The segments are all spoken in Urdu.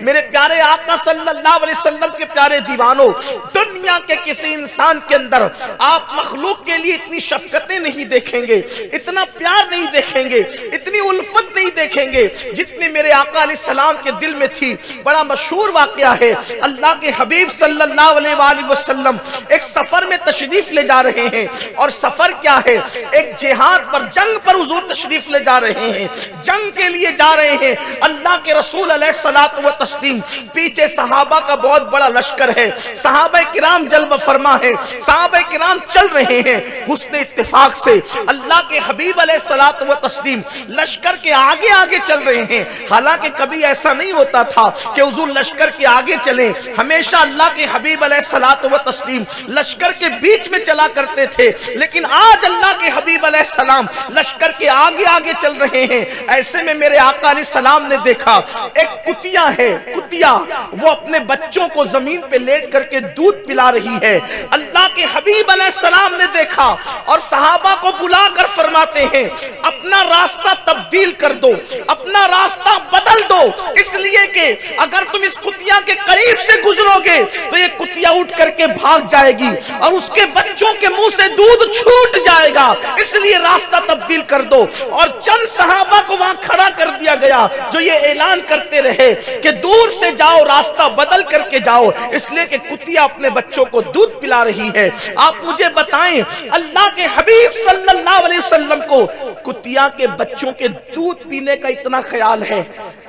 میرے پیارے آقا صلی اللہ علیہ وسلم کے پیارے دیوانوں، دنیا کے کسی انسان کے اندر آپ مخلوق کے لیے اتنی شفقتیں نہیں دیکھیں گے، اتنا پیار نہیں دیکھیں گے، اتنی الفت نہیں دیکھیں گے جتنی میرے آقا علیہ السلام کے دل میں تھی۔ بڑا مشہور واقعہ ہے، اللہ کے حبیب صلی اللہ علیہ وآلہ وسلم ایک سفر میں تشریف لے جا رہے ہیں، اور سفر کیا ہے؟ ایک جہاد پر، جنگ پر حضور تشریف لے جا رہے ہیں، جنگ کے لیے جا رہے ہیں۔ اللہ کے رسول علیہ الصلوۃ والتسلیم، پیچھے صحابہ کا بہت بڑا لشکر ہے، صحابہ کرام جلوہ فرما ہے، صحابہ کرام چل رہے ہیں۔ حسن اتفاق سے اللہ کے حبیب علیہ الصلوۃ والتسلیم لشکر کے آگے آگے چل رہے ہیں۔ حالانکہ کبھی ایسا نہیں ہوتا تھا کہ حضور لشکر کے آگے چلیں، ہمیشہ اللہ کے حبیب علیہ الصلوۃ والتسلیم لشکر کے بیچ میں چلا کرتے تھے، لیکن آج اللہ کے حبیب علیہ السلام لشکر کے آگے آگے چل رہے ہیں۔ ایسے میں میرے آقا علیہ السلام نے دیکھا ایک کتیا ہے، کتیا وہ اپنے بچوں کو زمین پہ لیٹ کر کے دودھ پلا رہی ہے۔ اللہ کے حبیب علیہ السلام نے دیکھا اور صحابہ کو بلا کر فرماتے ہیں اپنا راستہ تبدیل کر دو، اپنا راستہ بدل دو، اس لیے کہ اگر تم اس کتیا کے قریب سے گزرو گے تو یہ کتیا اٹھ کر کے بھاگ جائے گی اور اس کے بچوں کے منہ سے دودھ چھوٹ جائے گا، اس لیے راستہ تبدیل کر دو۔ اور چند صحابہ کو وہاں کھڑا کر دیا گیا جو یہ اعلان کرتے رہے کہ دور سے جاؤ، راستہ بدل کر کے جاؤ، اس لیے کہ کتیا اپنے بچوں کو دودھ پلا رہی ہے۔ آپ مجھے بتائیں اللہ کے حبیب صلی اللہ علیہ وسلم کو کتیا کے بچوں کے دودھ پینے کا اتنا خیال ہے،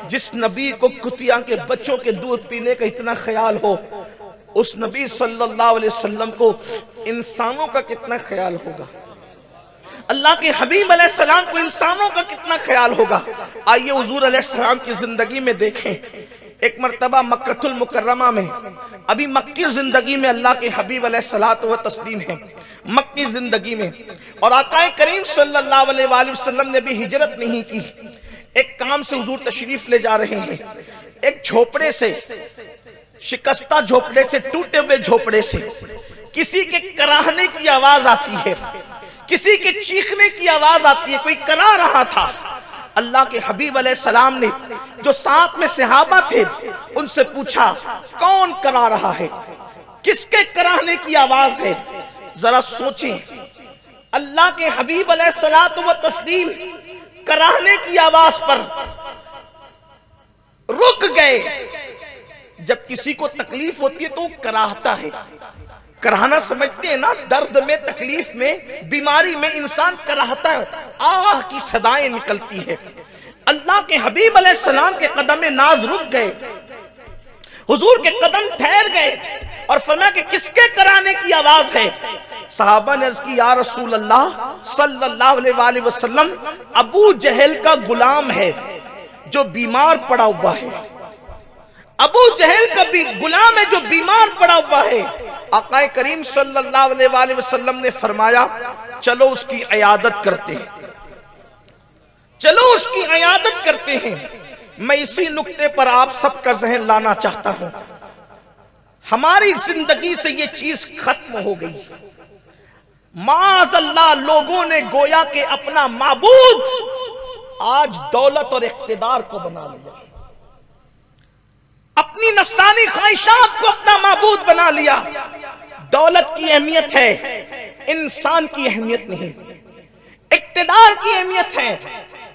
جس نبی کو کتیا کے بچوں کے دودھ پینے کا اتنا خیال ہو، اس نبی صلی اللہ علیہ وسلم کو انسانوں کا کتنا خیال ہوگا؟ اللہ کے حبیب علیہ السلام کو انسانوں کا کتنا خیال ہوگا؟ آئیے حضور علیہ السلام کی زندگی میں دیکھیں۔ ایک مرتبہ مکہ المکرمہ میں، ابھی مکی زندگی میں اللہ کے حبیب علیہ الصلوۃ والتسلیم ہے، مکی زندگی میں، اور آقا کریم صلی اللہ علیہ وآلہ وسلم نے بھی ہجرت نہیں کی۔ ایک کام سے حضور تشریف لے جا رہے ہیں، ایک جھوپڑے سے، شکستہ جھوپڑے سے، ٹوٹے ہوئے جھوپڑے سے کسی کے کراہنے کی آواز آتی ہے، کسی کے چیخنے کی آواز آتی ہے، کوئی کرا رہا تھا۔ اللہ کے حبیب علیہ السلام نے جو ساتھ میں صحابہ تھے ان سے پوچھا کون کرا رہا ہے، کس کے کراہنے کی آواز ہے؟ ذرا سوچیں، اللہ کے حبیب علیہ الصلوۃ والتسلیم کراہنے کی آواز پر رک گئے۔ جب کسی کو تکلیف ہوتی ہے تو وہ کراہتا ہے، کراہنا سمجھتے ہیں نا، درد میں، تکلیف میں، بیماری میں انسان کراہتا ہے، آہ کی صدائیں نکلتی ہے۔ اللہ کے حبیب علیہ السلام کے قدم ناز رک گئے، حضور کے قدم ٹھہر گئے اور فرمایا کہ کس کے کرانے کی آواز ہے؟ صحابہ نے عرض کی یا رسول اللہ صلی اللہ علیہ وآلہ وسلم، ابو جہل کا غلام ہے جو بیمار پڑا ہوا ہے، ابو جہل کا بھی غلام ہے جو بیمار پڑا ہوا ہے۔ آقا کریم صلی اللہ علیہ وآلہ وسلم نے فرمایا چلو اس کی عیادت کرتے ہیں، چلو اس کی عیادت کرتے ہیں۔ میں اسی نقطے پر آپ سب کا ذہن لانا چاہتا ہوں، ہماری زندگی سے یہ چیز ختم ہو گئی۔ معاذ اللہ، لوگوں نے گویا کہ اپنا معبود آج دولت اور اقتدار کو بنا لیا، اپنی نفسانی خواہشات کو اپنا معبود بنا لیا۔ دولت کی اہمیت ہے، انسان کی اہمیت نہیں، اقتدار کی اہمیت ہے،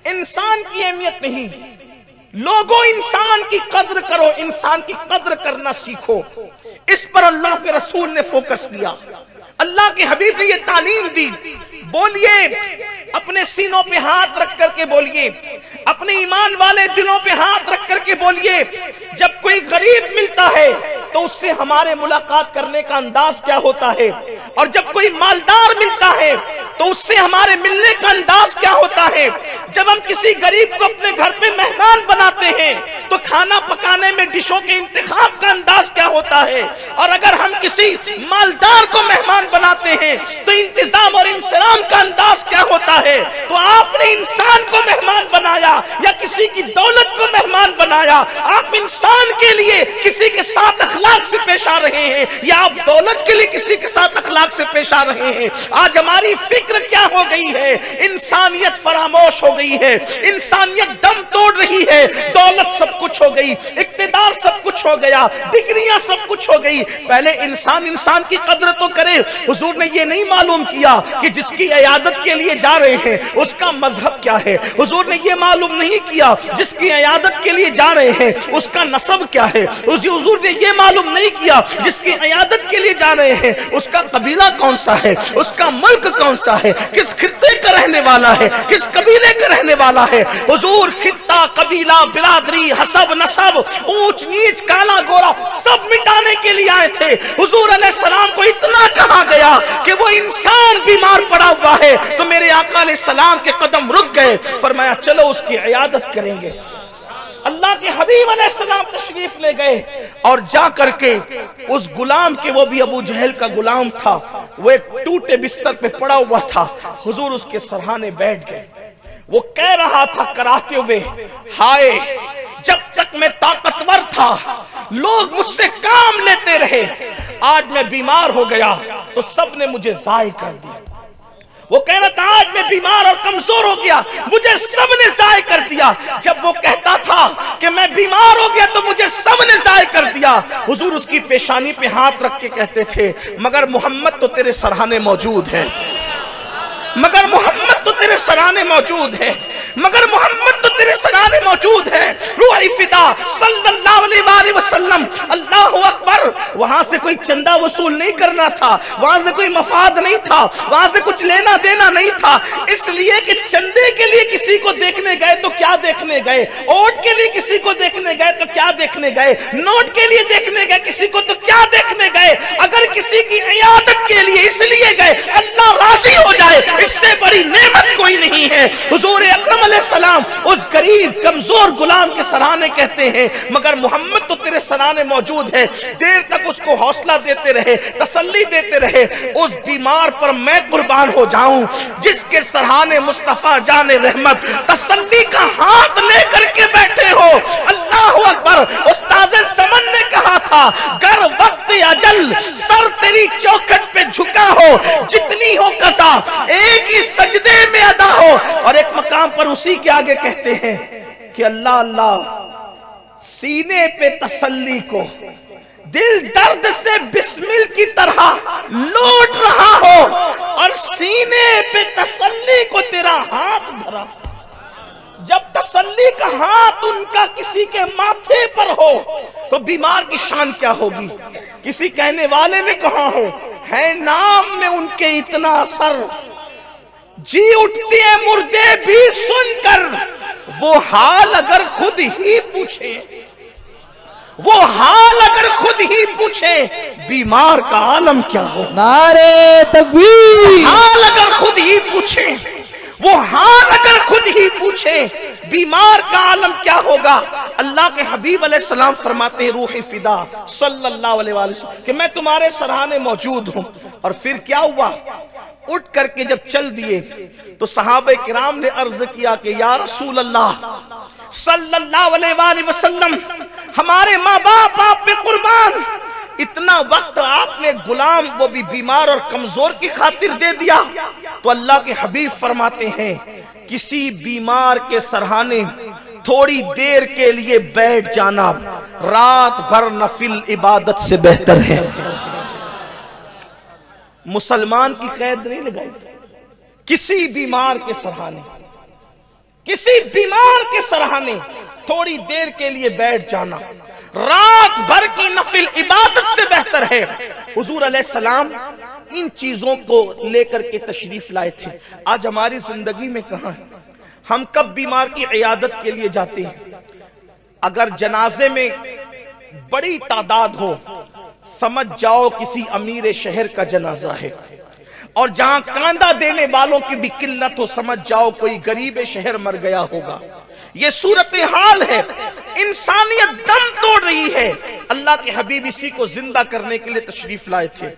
انسان کی اہمیت نہیں۔ لوگوں انسان کی قدر کرو، انسان کی قدر کرنا سیکھو۔ اس پر اللہ کے رسول نے فوکس کیا، اللہ کے حبیب نے یہ تعلیم دی۔ بولیے، اپنے سینوں پہ ہاتھ رکھ کر کے بولیے، اپنے ایمان والے دلوں پہ ہاتھ رکھ کر کے بولیے، جب کوئی غریب ملتا ہے تو اس سے ہمارے ملاقات کرنے کا انداز کیا ہوتا ہے، اور جب کوئی مالدار ملتا ہے تو اس سے ہمارے ملنے کا انداز کیا ہوتا ہے۔ جب ہم کسی غریب کو اپنے گھر پہ مہمان بناتے ہیں تو کھانا پکانے میں ڈشوں کے انتخاب کا انداز کیا ہوتا ہے، اور اگر ہم کسی مالدار کو مہمان بناتے ہیں تو انتظام اور انصرام کا انداز کیا ہوتا ہے۔ تو آپ نے انسان کو مہمان بنایا یا کسی کی دولت کو مہمان بنایا؟ آپ انسان کے لیے کسی کے ساتھ اخلاق سے پیش آ رہے ہیں یا آپ دولت کے لیے کسی کے ساتھ اخلاق سے پیش آ رہے ہیں؟ آج ہماری فکر کیا ہو گئی ہے؟ انسانیت فراموش ہو گئی ہے، انسانیت دم توڑ رہی ہے، دولت سب کچھ ہو گئی، اقتدار سب کچھ ہو گیا، ڈگریاں سب کچھ ہو گئی، پہلے انسان کی قدر تو کرے۔ حضور نے یہ نہیں معلوم کیا کہ جس کی عیادت کے لیے جا رہے ہیں اس کا مذہب کیا ہے، حضور نے یہ معلوم نہیں کیا جس کی عیادت کے لیے جا رہے ہیں اس کا نسب کیا ہے، حضور نے یہ معلوم نہیں کیا جس کی عیادت کے لیے جا رہے ہیں اس کا قبیلہ کون سا ہے، اس کا ملک کون سا ہے، کس خطے کا رہنے والا ہے، کس قبیلے کا رہنے والا ہے۔ حضور خطہ، قبیلہ، برادری، حسب، نسب، اونچ نیچ، کالا گورا سب مٹانے کے لیے آئے تھے۔ حضور علیہ السلام کو اتنا کہا گیا کہ وہ انسان بیمار پڑا ہوا ہے تو میرے آقا علیہ السلام کے قدم رک گئے، فرمایا چلو اس کی عیادت کریں گے۔ اللہ کے حبیب علیہ السلام تشریف لے گئے اور جا کر کے اس غلام کے، وہ بھی ابو جہل کا غلام تھا، وہ ایک ٹوٹے بستر پہ پڑا ہوا تھا، حضور اس کے سرہانے بیٹھ گئے۔ وہ کہہ رہا تھا کراتے ہوئے، ہائے جب تک میں طاقتور تھا لوگ مجھ سے کام لیتے رہے، آج میں بیمار ہو گیا تو سب نے مجھے ضائع کر دیا۔ وہ کہہ رہا تھا آج میں بیمار اور کمزور ہو گیا، مجھے سب نے ضائع کر دیا۔ جب وہ کہتا تھا کہ میں بیمار ہو گیا تو مجھے سب نے ضائع کر دیا، حضور اس کی پیشانی پہ ہاتھ رکھ کے کہتے تھے مگر محمد تو تیرے سرہانے موجود ہیں، مگر محمد تو تیرے سرانے موجود ہے، مگر محمد تو تیرے سرانے موجود ہے۔ روح فدا صلی اللہ علیہ وآلہ وسلم، اللہ اکبر۔ وہاں سے کوئی چندہ وصول نہیں کرنا تھا، وہاں سے کوئی مفاد نہیں تھا، وہاں سے کچھ لینا دینا نہیں تھا، اس لیے کہ چندے کے لیے کسی کو دیکھنے گئے تو کیا دیکھنے گئے، اوٹ کے لیے کسی کو دیکھنے گئے تو کیا دیکھنے گئے، نوٹ کے لیے دیکھنے گئے کسی کو تو کیا دیکھنے گئے۔ اگر کسی کی عیادت کے لیے اس لیے گئے اللہ راضی ہو جائے، اس سے بڑی نعمت کوئی نہیں ہے۔ حضور اکرم علیہ السلام اس غریب کمزور غلام کے سرانے کہتے ہیں مگر محمد تو تیرے سرانے موجود ہے۔ دیر تک اس کو حوصلہ دیتے رہے، تسلی دیتے رہے۔ اس بیمار پر میں قربان ہو جاؤں جس کے سرانے مصطفیٰ جان رحمت تسلی کا ہاتھ لے کر کے بیٹھے ہو۔ اللہ اکبر۔ استاد زمن نے کہا تھا گر وقت اجل سر تیری چوکھٹ پہ جھکا ہو، جتنی ہو قضا ایک ہی سجدے میں ادا ہو۔ اور ایک مقام پر اسی کے آگے کہتے ہیں کہ اللہ اللہ سینے پہ تسلی کو دل درد سے بسمل کی طرح لوٹ رہا ہو، اور سینے پہ تسلی کو تیرا ہاتھ دھرا۔ جب تسلی کا ہاتھ ان کا کسی کے ماتھے پر ہو تو بیمار کی شان کیا ہوگی۔ کسی کہنے والے نے کہا ہے نام میں ان کے اتنا اثر، جی اٹھتے ہیں مردے بھی سن کر، وہ حال اگر خود ہی پوچھے، وہ حال اگر خود ہی پوچھے بیمار کا عالم کیا ہو۔ نعرے تکبیر۔ حال اگر خود ہی پوچھے، وہ حال اگر خود ہی پوچھے بیمار کا عالم کیا ہوگا۔ اللہ کے حبیب علیہ السلام فرماتے ہیں روح فدا صلی اللہ علیہ وسلم کہ میں تمہارے سرانے موجود ہوں۔ اور پھر کیا ہوا، اٹھ کر کے جب چل دیے تو صحابہ کرام نے عرض کیا کہ یا رسول اللہ صلی اللہ علیہ وآلہ وسلم، ہمارے ماں باپ آپ پہ قربان، اتنا وقت آپ نے غلام وہ بھی بیمار اور کمزور کی خاطر دے دیا۔ تو اللہ کے حبیب فرماتے ہیں کسی بیمار کے سرہانے تھوڑی دیر کے لیے بیٹھ جانا رات بھر نفل عبادت سے بہتر ہے۔ مسلمان کی قید نہیں لگائی، کسی بیمار کے سرہانے، کسی بیمار کے سرہانے تھوڑی دیر کے لیے بیٹھ جانا رات بھر کی نفل عبادت سے بہتر ہے۔ حضور علیہ السلام ان چیزوں کو لے کر کے تشریف لائے تھے۔ آج ہماری زندگی میں کہاں ہے، ہم کب بیمار کی عیادت کے لیے جاتے ہیں؟ اگر جنازے میں بڑی تعداد ہو، سمجھ جاؤ کسی امیر شہر کا جنازہ ہے، اور جہاں کاندھا دینے والوں کی بھی قلت ہو، سمجھ جاؤ کوئی غریب شہر مر گیا ہوگا۔ یہ صورتحال ہے، انسانیت دم توڑ رہی ہے۔ اللہ کے حبیب اسی کو زندہ کرنے کے لیے تشریف لائے تھے۔